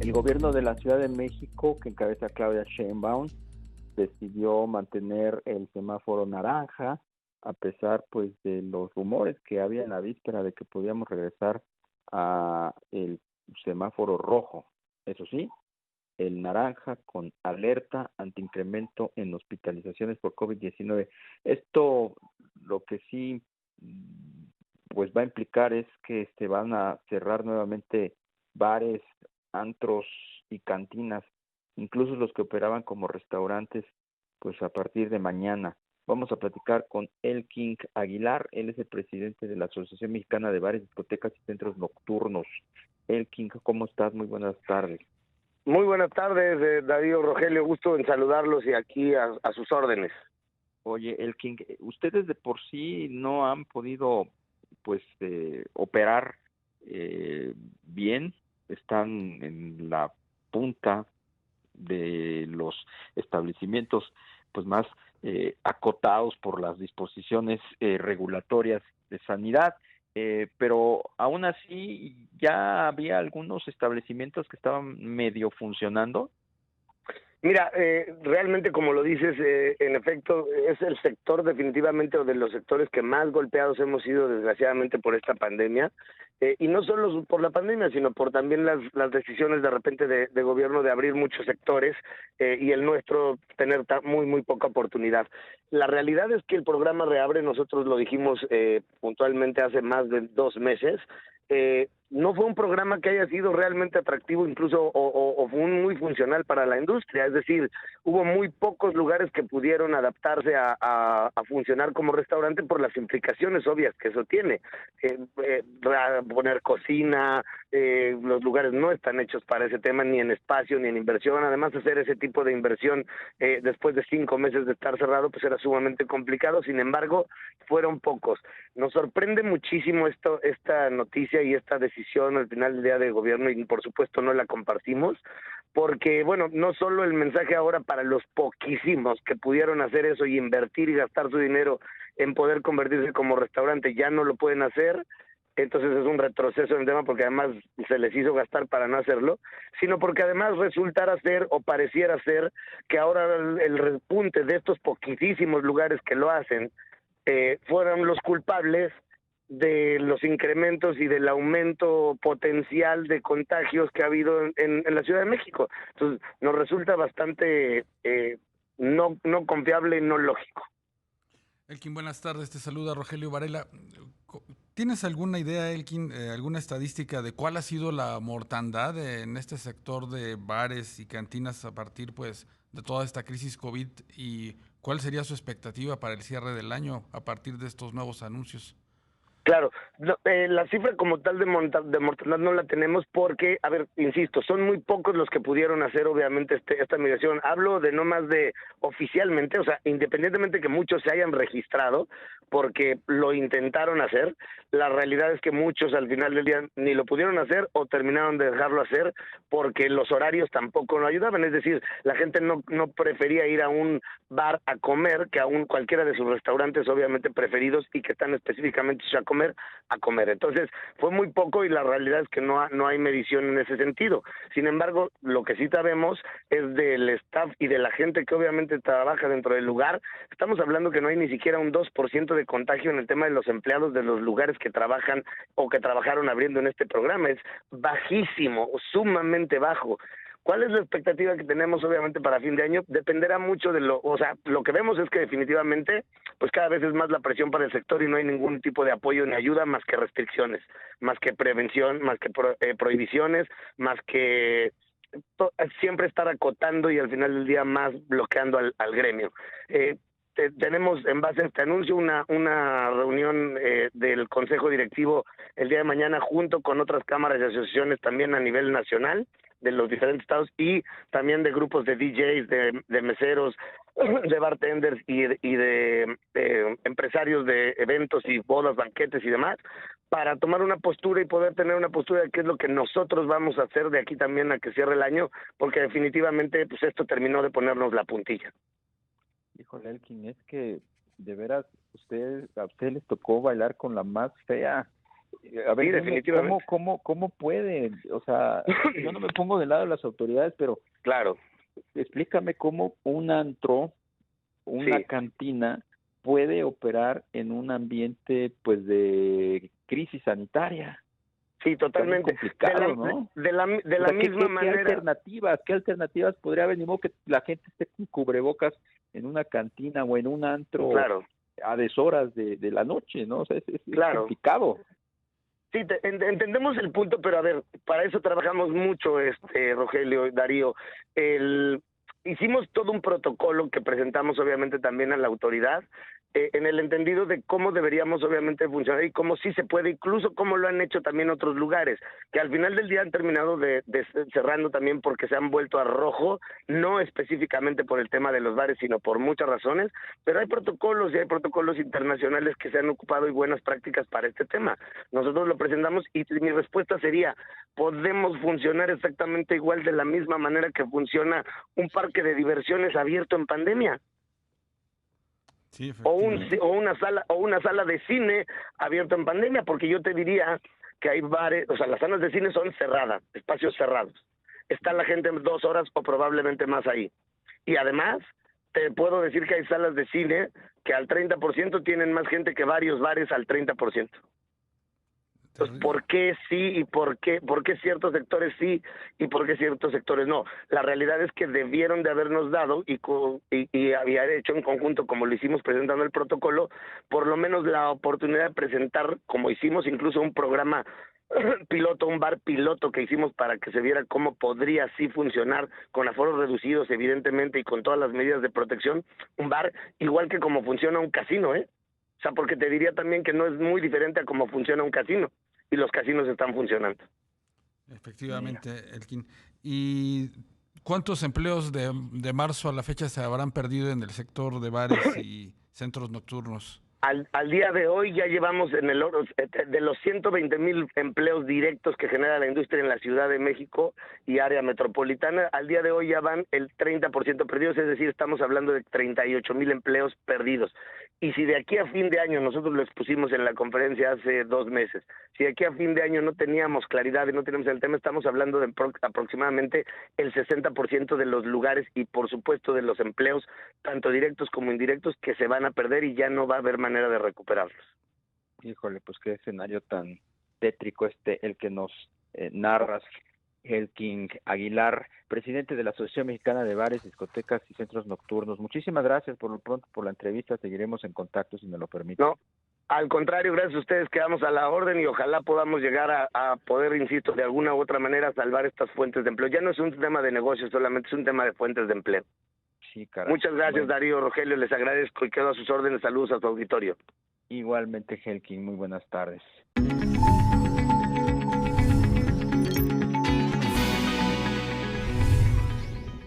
El gobierno de la Ciudad de México, que encabeza Claudia Sheinbaum, decidió mantener el semáforo naranja, a pesar pues de los rumores que había en la víspera de que podíamos regresar a el semáforo rojo. Eso sí, el naranja con alerta ante incremento en hospitalizaciones por COVID-19. Esto lo que sí pues va a implicar es que se van a cerrar nuevamente bares, antros y cantinas, incluso los que operaban como restaurantes, pues a partir de mañana. Vamos a platicar con Elkin Aguilar, él es el presidente de la Asociación Mexicana de Bares, Discotecas y Centros Nocturnos. Elkin, ¿cómo estás? Muy buenas tardes. Muy buenas tardes, Darío, Rogelio, gusto en saludarlos y aquí a sus órdenes. Oye, Elkin, ustedes de por sí no han podido pues operar bien, están en la punta de los establecimientos pues más acotados por las disposiciones regulatorias de sanidad, pero aún así ya había algunos establecimientos que estaban medio funcionando. Mira, realmente como lo dices, en efecto es el sector definitivamente o de los sectores que más golpeados hemos sido desgraciadamente por esta pandemia, y no solo por la pandemia, sino por también las decisiones de repente de gobierno de abrir muchos sectores y el nuestro tener muy poca oportunidad. La realidad es que el programa Reabre, nosotros lo dijimos puntualmente hace más de 2 meses, no fue un programa que haya sido realmente atractivo, incluso o fue muy funcional para la industria, es decir, hubo muy pocos lugares que pudieron adaptarse a funcionar como restaurante por las implicaciones obvias que eso tiene. Poner cocina, los lugares no están hechos para ese tema, ni en espacio, ni en inversión, además hacer ese tipo de inversión después de 5 meses de estar cerrado, pues era sumamente complicado, sin embargo, fueron pocos. Nos sorprende muchísimo esta noticia y esta decisión al final del día de gobierno, y por supuesto no la compartimos, porque bueno, no solo el mensaje ahora para los poquísimos que pudieron hacer eso y invertir y gastar su dinero en poder convertirse como restaurante, ya no lo pueden hacer, entonces es un retroceso en el tema porque además se les hizo gastar para no hacerlo, sino porque además resultara ser o pareciera ser que ahora el repunte de estos poquitísimos lugares que lo hacen fueron los culpables de los incrementos y del aumento potencial de contagios que ha habido en la Ciudad de México. Entonces nos resulta bastante no confiable y no lógico. Elkin, buenas tardes, te saluda Rogelio Varela. ¿Tienes alguna idea, Elkin, alguna estadística de cuál ha sido la mortandad en este sector de bares y cantinas a partir pues de toda esta crisis COVID, y cuál sería su expectativa para el cierre del año a partir de estos nuevos anuncios? Claro, la cifra como tal de mortandad no la tenemos porque, a ver, insisto, son muy pocos los que pudieron hacer obviamente esta migración. Hablo de no más de oficialmente, o sea, independientemente que muchos se hayan registrado porque lo intentaron hacer, la realidad es que muchos al final del día ni lo pudieron hacer o terminaron de dejarlo hacer porque los horarios tampoco lo ayudaban. Es decir, la gente no prefería ir a un bar a comer que a cualquiera de sus restaurantes obviamente preferidos y que están específicamente a comer. Entonces fue muy poco y la realidad es que no hay medición en ese sentido. Sin embargo, lo que sí sabemos es del staff y de la gente que obviamente trabaja dentro del lugar. Estamos hablando que no hay ni siquiera un 2% de contagio en el tema de los empleados de los lugares que trabajan o que trabajaron abriendo en este programa. Es bajísimo, sumamente bajo. ¿Cuál es la expectativa que tenemos obviamente para fin de año? Dependerá mucho de lo que vemos es que definitivamente pues cada vez es más la presión para el sector y no hay ningún tipo de apoyo ni ayuda más que restricciones, más que prevención, más que prohibiciones, más que siempre estar acotando y al final del día más bloqueando al gremio. Tenemos en base a este anuncio una reunión del Consejo Directivo el día de mañana junto con otras cámaras y asociaciones también a nivel nacional de los diferentes estados y también de grupos de DJs, de meseros, de bartenders y de empresarios de eventos y bodas, banquetes y demás, para tomar una postura y poder tener una postura de qué es lo que nosotros vamos a hacer de aquí también a que cierre el año, porque definitivamente pues esto terminó de ponernos la puntilla. Híjole, Elkin, es que de veras a ustedes les tocó bailar con la más fea. A ver, Sí, definitivamente. ¿cómo pueden? O sea, yo no me pongo del lado de las autoridades, pero Claro, explícame cómo un antro, una sí. cantina puede operar en un ambiente pues de crisis sanitaria. Sí, Está muy totalmente. complicado, ¿no? De la O sea, misma ¿qué manera. qué alternativas podría haber? Ni modo que la gente esté con cubrebocas en una cantina o en un antro Claro, a deshoras de la noche, ¿no? O sea, es claro. complicado. Sí, entendemos el punto, pero a ver, para eso trabajamos mucho, Rogelio, Darío. Hicimos todo un protocolo que presentamos obviamente también a la autoridad, en el entendido de cómo deberíamos obviamente funcionar y cómo sí se puede, incluso cómo lo han hecho también otros lugares, que al final del día han terminado de cerrando también porque se han vuelto a rojo, no específicamente por el tema de los bares, sino por muchas razones, pero hay protocolos y hay protocolos internacionales que se han ocupado y buenas prácticas para este tema. Nosotros lo presentamos y mi respuesta sería, podemos funcionar exactamente igual de la misma manera que funciona un parque de diversiones abierto en pandemia. Sí, O, efectivamente. o una sala de cine abierta en pandemia, porque yo te diría que hay bares, o sea, las salas de cine son cerradas, espacios cerrados. Está la gente 2 horas o probablemente más ahí. Y además, te puedo decir que hay salas de cine que al 30% tienen más gente que varios bares al 30%. Entonces, Terrible. ¿por qué sí y por qué ciertos sectores sí y por qué ciertos sectores no? La realidad es que debieron de habernos dado y había hecho en conjunto, como lo hicimos presentando el protocolo, por lo menos la oportunidad de presentar, como hicimos incluso un programa piloto, un bar piloto que hicimos para que se viera cómo podría así funcionar con aforos reducidos, evidentemente, y con todas las medidas de protección, un bar igual que como funciona un casino, ¿eh? O sea, porque te diría también que no es muy diferente a cómo funciona un casino y los casinos están funcionando. Mira. Efectivamente, Elkin. ¿Y cuántos empleos de marzo a la fecha se habrán perdido en el sector de bares y centros nocturnos? Al día de hoy ya llevamos en el oro de los 120,000 empleos directos que genera la industria en la Ciudad de México y área metropolitana, al día de hoy ya van el 30% perdidos, es decir, estamos hablando de 38,000 empleos perdidos. Y si de aquí a fin de año, nosotros lo expusimos en la conferencia hace 2 meses, si de aquí a fin de año no teníamos claridad y no tenemos el tema, estamos hablando de aproximadamente el 60% de los lugares y por supuesto de los empleos, tanto directos como indirectos, que se van a perder y ya no va a haber manera de recuperarlos. Híjole, pues qué escenario tan tétrico el que nos narras, Elkin Aguilar, presidente de la Asociación Mexicana de Bares, Discotecas y Centros Nocturnos. Muchísimas gracias por lo pronto por la entrevista. Seguiremos en contacto si me lo permite. No, al contrario, gracias a ustedes quedamos a la orden y ojalá podamos llegar a poder, insisto, de alguna u otra manera salvar estas fuentes de empleo. Ya no es un tema de negocio solamente, es un tema de fuentes de empleo. Sí, caray. Muchas gracias, Bueno, Darío, Rogelio, les agradezco y quedo a sus órdenes. Saludos a su auditorio. igualmente, Elkin, muy buenas tardes.